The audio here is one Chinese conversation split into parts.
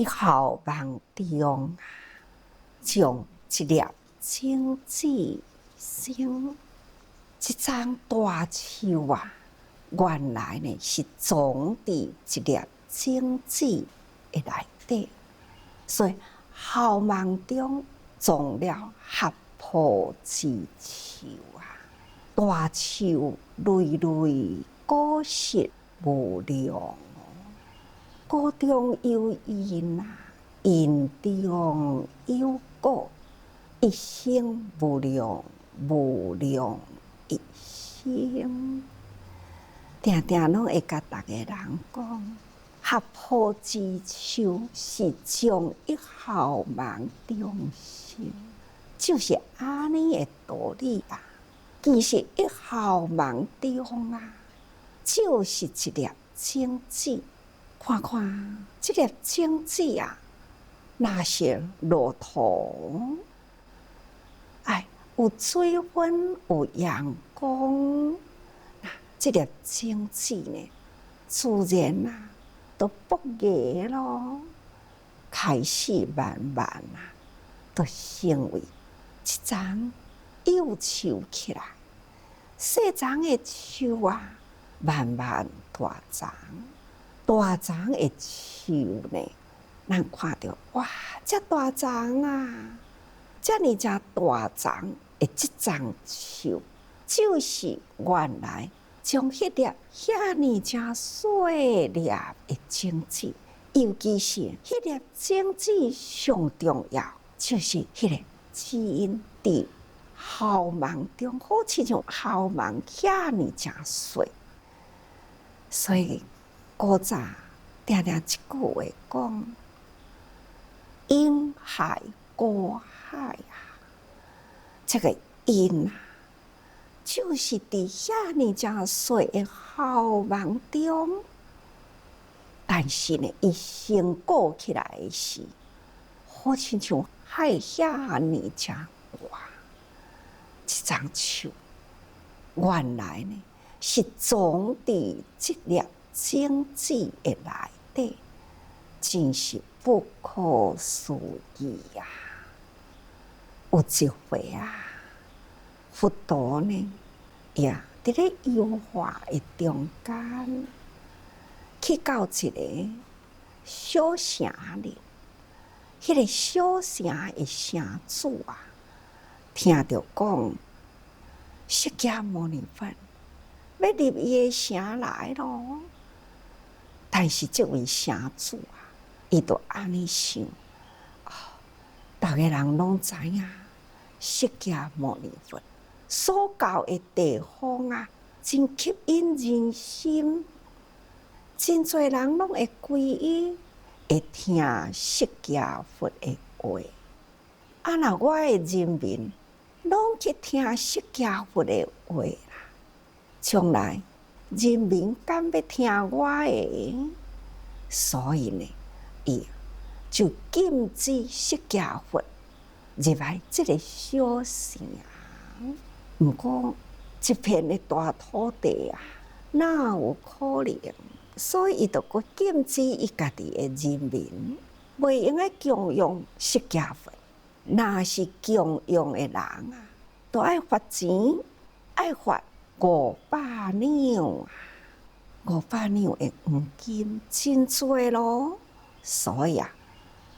一号梦中将一粒种子生，这张大树啊，原来呢是种伫一粒种子的内底，所以好梦中种了合抱之树啊，大树累累果实无量。果中有因啊，因中有果，一生无量，无量一生。定定拢会甲大家人讲，合抱之树是将一号梦中生，就是安尼的道理啊。其实一号梦中啊，就是一粒种子。看看这粒种子啊，若是落土，有水分，有阳光，这粒种子呢，自然啊，都勃芽咯，开始慢慢啊，都成为一丛幼树起来。细丛的树啊，慢慢大丛。大丛的树呢，咱看到哇，这大丛啊，这么大丛的这丛树，就是原来将迄粒遐尼正细粒的种子，尤其是迄粒种子上重要，就是迄个基因伫好梦中，好像好梦遐尼正细，所以。古早定定一句话讲：因海果海啊，这个因啊，就是伫遐尼正细的好梦中，但是呢，伊成果起来的是，好亲像海遐尼正大，一丛树，原来呢是种伫这粒种子的内底，真是不可思议啊！有一回啊，佛陀呢也伫咧油画的中间，去到一个小城里，迄个小城的城主啊，听到讲释迦牟尼佛要入伊的城来咯。但是这位城主啊，伊就安尼想，大家人拢知影，释迦牟尼佛所到的地方啊，真吸引人心，真侪人拢会皈依，会听释迦佛的话。若我的人民拢去听释迦佛的话啦，将来。人民敢要听我的，所以呢，伊就禁止释迦佛入来这个小城。不过这片的大土地啊，哪有可能？所以伊就搁禁止伊家己的人民，袂用来供养释迦佛。若是供养的人啊，都爱罚钱，爱罚。500两啊，500两的黄金真多咯。所以啊，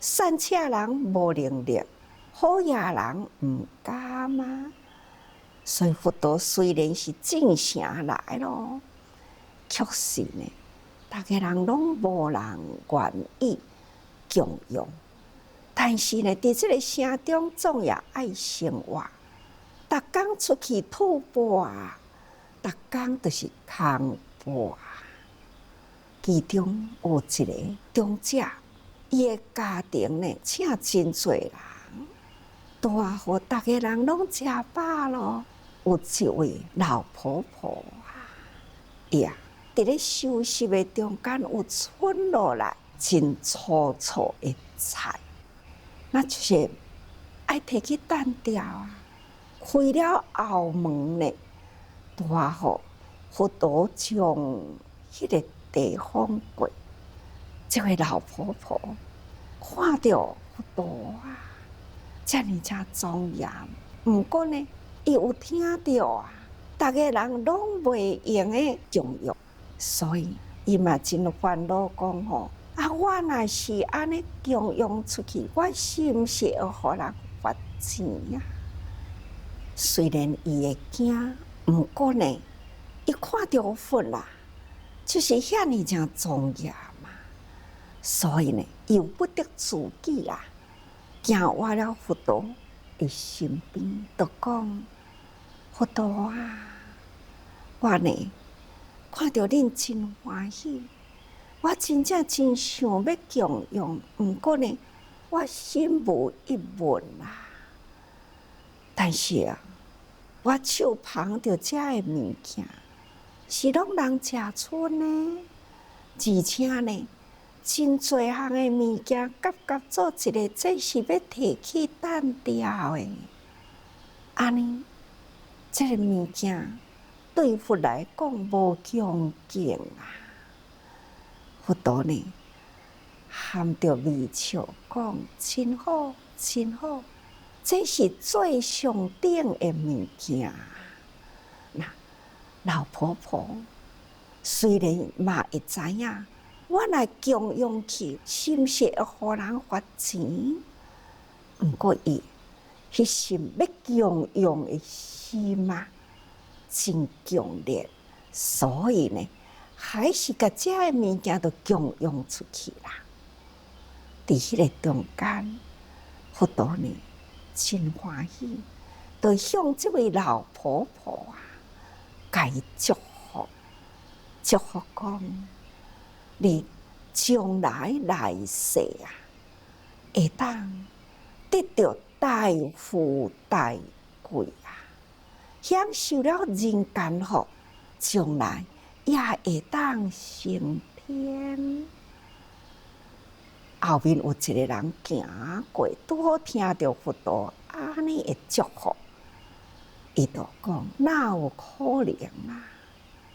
善车人无能力，好野人唔敢啊。所以佛陀虽然是进城来咯，确实呢，大家人拢无人愿意供养。但是呢，伫这个城中总也爱生活，逐工出去吐蕃啊。逐工就是空钵，其中有一个长者，伊的家庭呢，请真侪人，大互大家人拢食饱咯。有一位老婆婆啊，伊啊，伫咧休息的中间有剩落来真粗粗的菜，那就是爱摕去担掉啊。开了后门呢。大好，佛陀将迄个地方过，这位老婆婆看到佛陀啊，遮尔正庄严。毋过呢，伊有听到啊，逐个人拢袂用诶供养，所以伊嘛真烦恼讲吼。我若是安尼供养出去，我是毋是会互人罚钱啊？虽然伊会惊，毋过呢，伊看到佛啦，就是遐尼正庄严嘛，所以呢，伊有不得自己啦，行活了佛陀诶身边，就讲佛陀啊，我呢看到恁真欢喜。我真正真想要供养，毋过呢，我心无一文啦。但是啊，我手捧着遮个物件，是拢人食剩呢，而且呢，真侪项个物件夹做一个，这是要摕去担掉的。安尼，这个物件对佛来讲无恭敬啊。佛陀呢，含着微笑讲：真好，真好，这是最上等的物件。那老婆婆虽然嘛会知影，我来供养去，是毋是会互人罚钱？毋过伊迄心要供养的心嘛，真强烈，所以呢，还是甲遮个物件都供养出去啦。伫迄个中间，佛陀呢真欢喜，就向这位老婆婆啊，甲伊祝福，祝福讲：你将来来世啊，会当得到大富大贵啊，享受了人间福，将来也会当升天。后面有一个人行过，拄好听到佛陀安尼的祝福，伊就讲：哪有可能啊？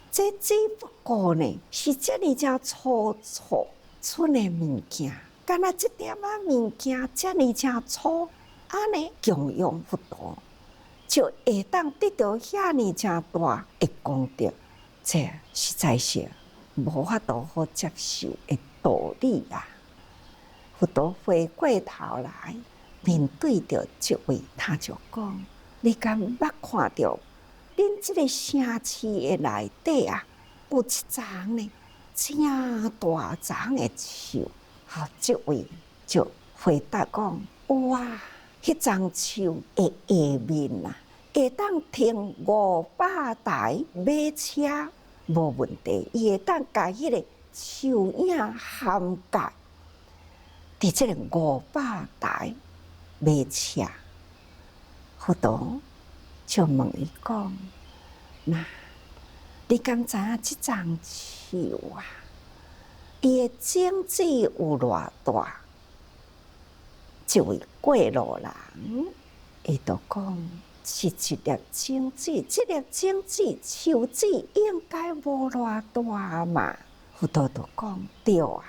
这只不过呢，是遮尔正粗粗剩的物件，敢若这点仔物件遮尔正粗，安尼供养佛陀，就会当得到遐尼正大的功德，这实在是无法度好接受的道理啊！佛陀回过头来，面对着这位，他就讲：你敢捌看到恁这个城市的内底啊，有一丛呢，正大丛的树。好，这位就回答讲：哇，迄丛树的下面啊，会当停500台马车，无问题。伊会当甲迄个树影涵盖。伫这个500台马车，佛陀就问伊讲：那你敢知影这丛树啊？伊的种子有偌大？这位过路人，伊就讲：是一粒种子，这粒种子树籽应该无偌大嘛？佛陀就讲：对啊。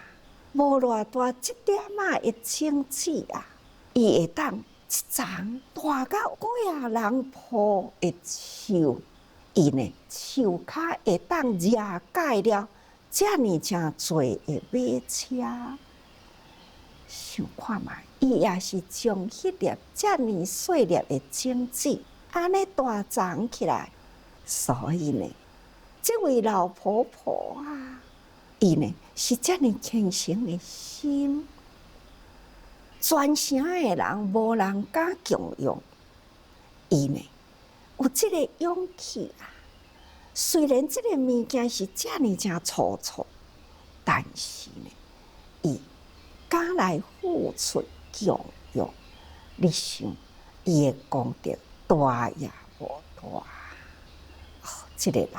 无偌大一点仔的种子啊，伊会当一丛大到5个人抱的树，伊呢树骹会当遮盖了遮尔正侪的马车。想看觅，伊也是将迄粒遮尔细粒的种子安尼大长起来，所以呢，这位老婆婆啊，伊呢是遮尔虔诚的心，全城的人无人敢供养，伊呢有这个勇气啊。虽然这个物件是遮尔正粗粗，但是呢，伊敢来付出供养。你想，伊的功德大也无大？这个人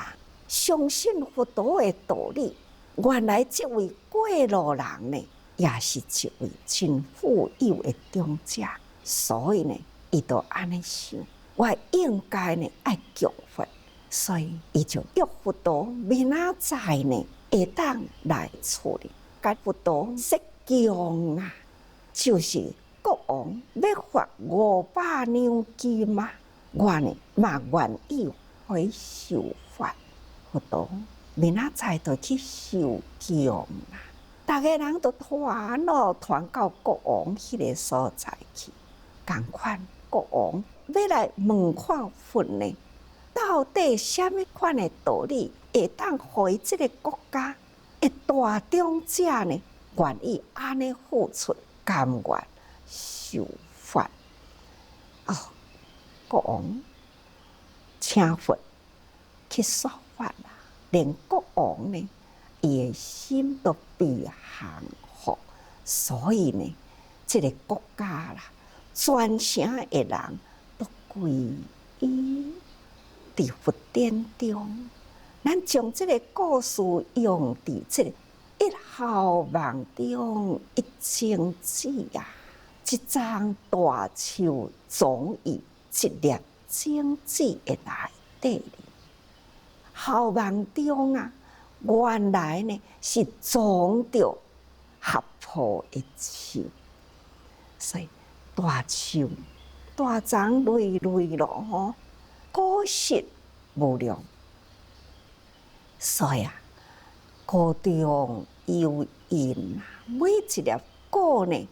相信佛陀的道理。原来这位过路人呢，也是一位真富有的长者，所以呢，伊就安尼想，我应该呢爱供佛，所以伊就约佛陀明仔载呢会当来处理，甲佛陀说供啊。就是国王要发500两金嘛，我呢嘛愿意回受罚。佛陀明仔载就去受降啦，大家人都传到国王迄个所在去，共款国王要来问看佛呢，到底什么款的道理会当互伊即个国家的大长者呢，愿意安尼付出，甘愿受罚？哦，国王请佛去说法啦，连国王呢，伊的心都被降服，所以呢，这个国家啦，全城的人都归依伫佛殿中。咱将这个故事用伫这个一号梦中一清子啊，一张大手装于一粒精子的内底里。好梦中啊，原来呢是装着合抱的手，所以大手大张累累咯吼，果实无量。所以啊，果中有因啊，每一粒果呢，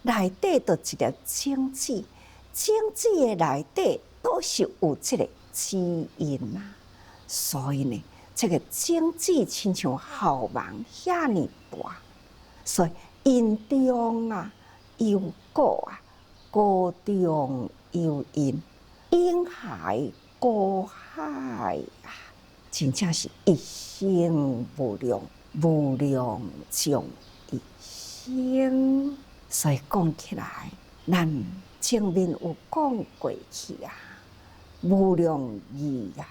内底都一粒精子，精子的内底都是有这个基因啊。所以呢，这个精子亲像好梦遐尼大，所以因中啊有果啊，果中有因，因海果海啊，真正是一生无量，无量种一生。所以讲起来，咱前面有讲过去啊，无量义啊，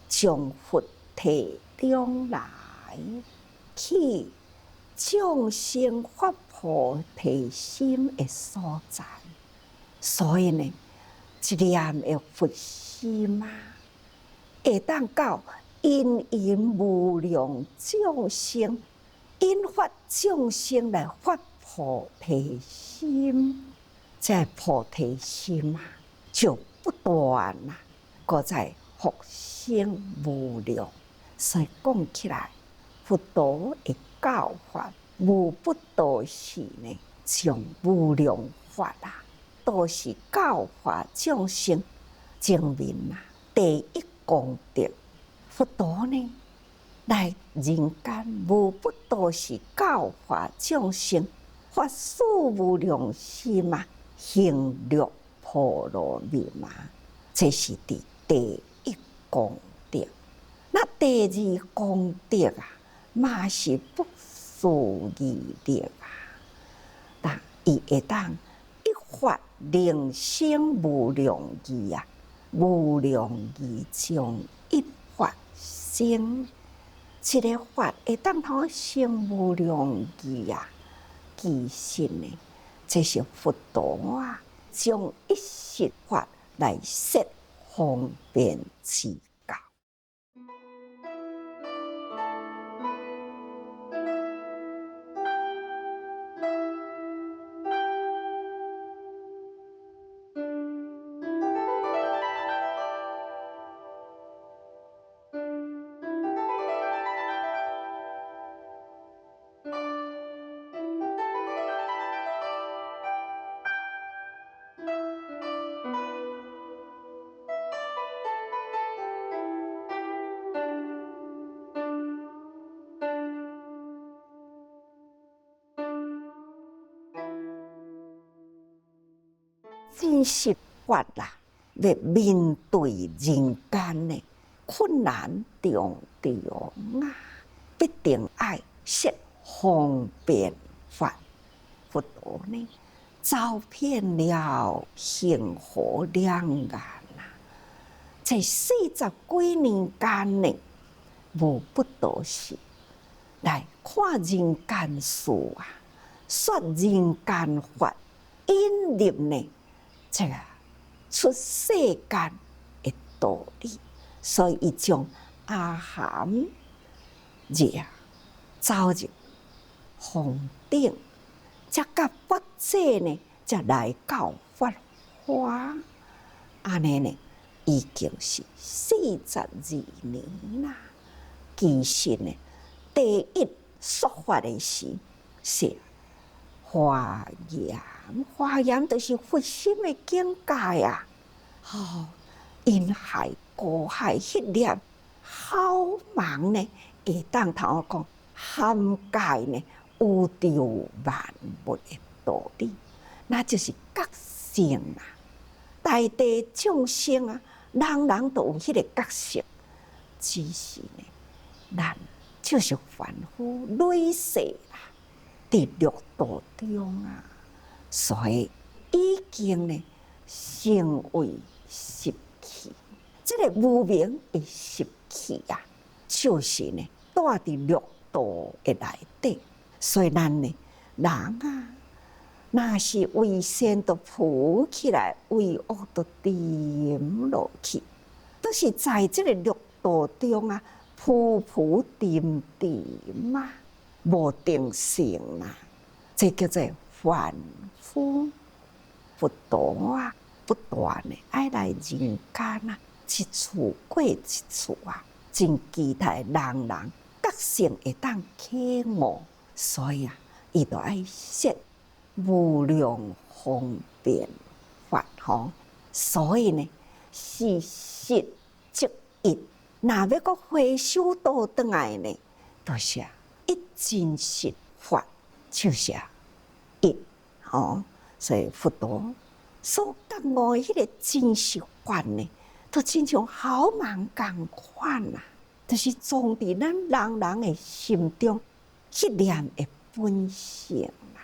将佛体中来，去众生发菩提心的所在。所以呢，一念的佛心啊，会当到因缘无量众生，引发众生来发菩提心，这菩提心啊，就不断啊，搁在复生无量。所以讲起来，佛陀的教法无不都是呢，将无量法啊，都是教化众生，证明啊第一功德。佛陀呢来人间，无不都是教化众生，发誓无量心啊，行六波罗蜜嘛，这是第一功德。那第二功德啊，嘛是不思议力啊！但伊会当一发令生无量义啊，无量义将一发生，一个法会当通生无量义啊！其实呢，这是佛陀啊，将一切法来说方便之教。真实法啦，要面对人间的困难重重啊，必定爱说方便法。佛陀呢，走遍了幸福两岸啊，在40几年间呢，无不都是来看人间事啊，说人间法，引入呢这个出世间的道理。所以伊将阿含热走入房顶，才甲佛者呢，才来到法华。安尼呢，已经是42年啦。其实呢，第一说法的是华严，华严就是佛心的境界啊！因海过海迄粒好茫呢，会当头讲涵盖呢宇宙万物的道理，那就是觉性啊！大地众生啊，人人都有迄个觉性，只是呢，咱就是凡夫累世啦，伫六道中啊，所以已经呢成为习气。这个无明的习气啊，就是呢带伫六道的内底。所以咱呢人啊，若是为善都浮起来，为恶都沉落去，都是在这个六道中啊，浮浮沉沉嘛，无定性啦。这叫做凡夫。佛陀啊，不断的爱来人间啊，一处过一处啊，真期待人人觉性会当启悟，所以啊，伊就爱说无量方便法吼。所以呢，是实即一，若要搁回首倒转来呢，就是一真实法，就是一吼。所以佛陀所觉悟的迄个真实法呢，都亲像好梦共款啊，就是装伫咱人人的心中迄念的本性啊。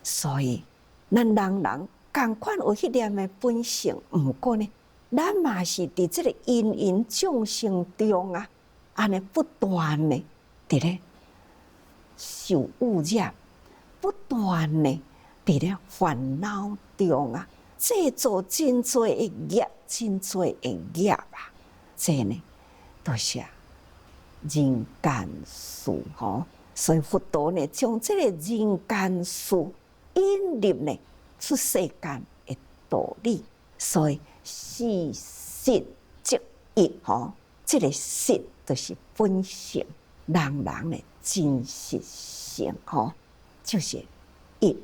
所以咱人人共款有迄念的本性，毋过呢，咱嘛是伫即个芸芸众生中啊，安尼不断的伫咧受污染，不断的伫咧烦恼中啊，制造真多的业，真多的业啊！这呢，都是人间事吼。所以佛陀呢，将这个人间事引入呢出世间的道理。所以是实即一吼，这个实就是本性，人人的真实性吼，就是一。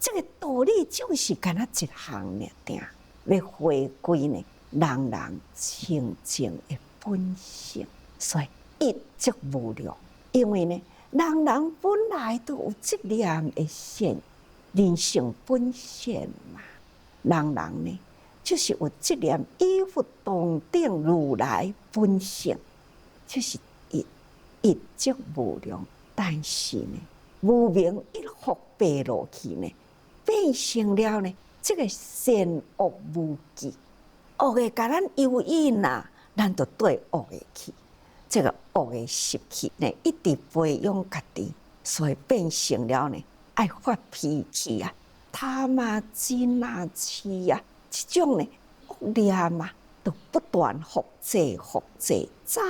这个道理就是干那一项尔定，要回归呢人人清净的本性。所以一即无量，因为呢人人本来都有这念的善，人性本善嘛。人人呢就是有这念依佛同顶如来本性，就是一即无量。但是呢，无明一伏背落去呢，变成了呢，这个善恶无记，恶的甲咱诱引啊，咱就对恶的去。这个恶的习气呢，一直培养家己，所以变成了呢，爱发脾气啊，贪啊、嗔啊、痴啊，这种呢恶念啊，都不断复制、复制再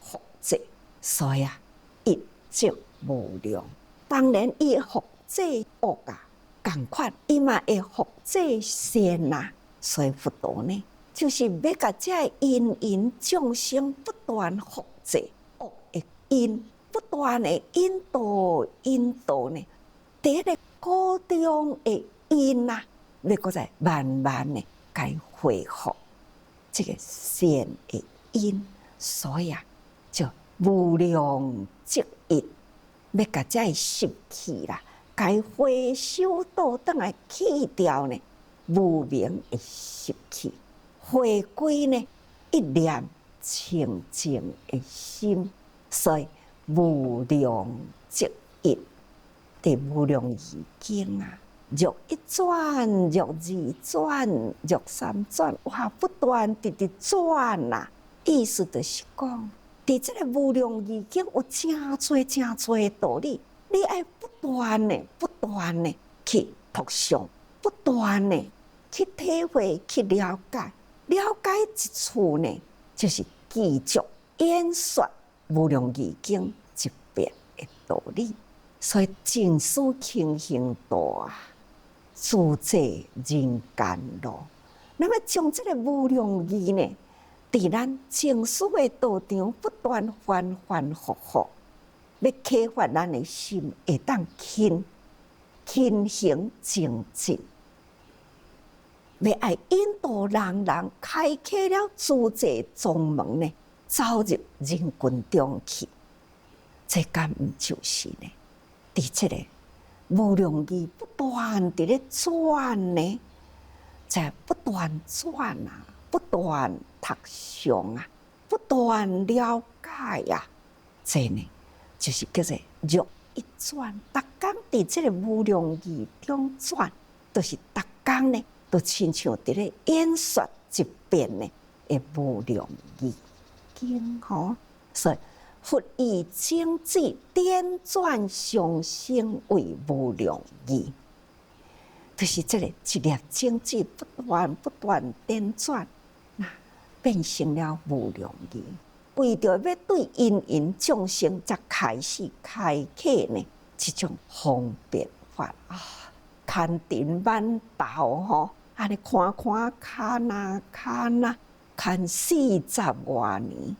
复制。所以啊，一即无量。当然，伊复制恶啊。共款，伊嘛会复制善啊，所以佛陀呢，就是要甲这芸芸众生不断复制恶的因，不断的引导呢，第一个高中的因啊，要搁再慢慢的该恢复这个善的因，所以啊，就无量即一，要甲这习气啦。该回首倒转来去掉呢无明的习气，回归呢一念清净的心，所以无量即一。第无量义经啊，若一转，若二转，若三转，哇，不断地转啊！意思就是讲，伫这个无量义经有真多的道理。你爱不断的去读诵，不断的去体会、去了解，一处呢，就是继续演说无量义经一遍的道理。所以净思轻行道啊，自在人间路。那么将这个无量义呢，伫咱净思的道场不断反反复复，要启发咱的心，会当勤行精进。要爱引导人人开启了自在宗门呢，走入人群中去。这敢毋就是呢？伫这个无量义不断伫咧转呢，在不断转啊，不断读诵啊，不断了解啊，这呢就是叫做入一转。逐工伫这个无量义中转，就是逐工呢，都亲像伫咧演说一遍呢的无量义经吼，所以。佛以经济颠转上升为无量义，就是这个一粒经济不断颠转，变成了无量义。为着要对因众生，才开始开启呢这种方便法啊，牵尘万道吼，安尼看牵40多年。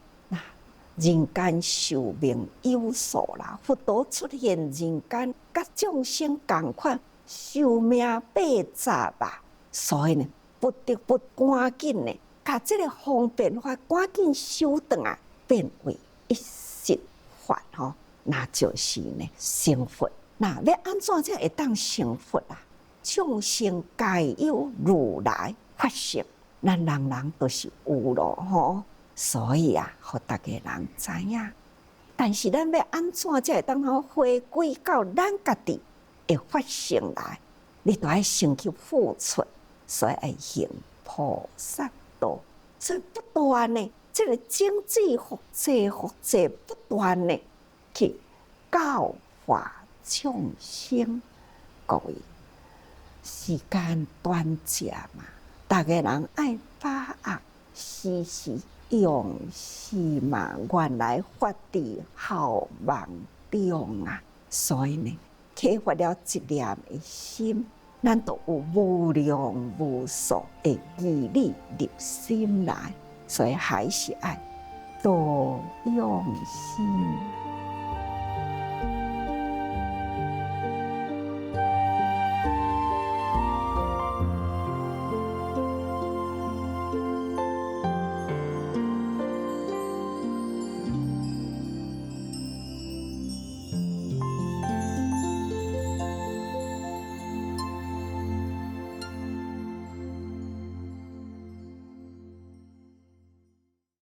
人间寿命有数啦，佛陀出现人间，甲众生共款，寿命80啊。所以呢，不得不赶紧呢，把这个方便法赶紧修断啊，变为一实法吼，那就是呢成佛。那要安怎才会当成佛啊？众生皆有如来法性，咱人人都是有咯吼。所以啊，互大家人知影。但是咱要安怎才会当好回归到咱家己的法性来？你都要先去付出，所以要行菩萨道。所以不断呢，这个经济复杂，不断呢去教化众生。各位，时间短暂嘛，大家人爱把握时时。用心嘛，原来发伫好梦中啊！所以呢，启发了一念的心，咱都有无量无数的义理入心来，所以还是爱多用心。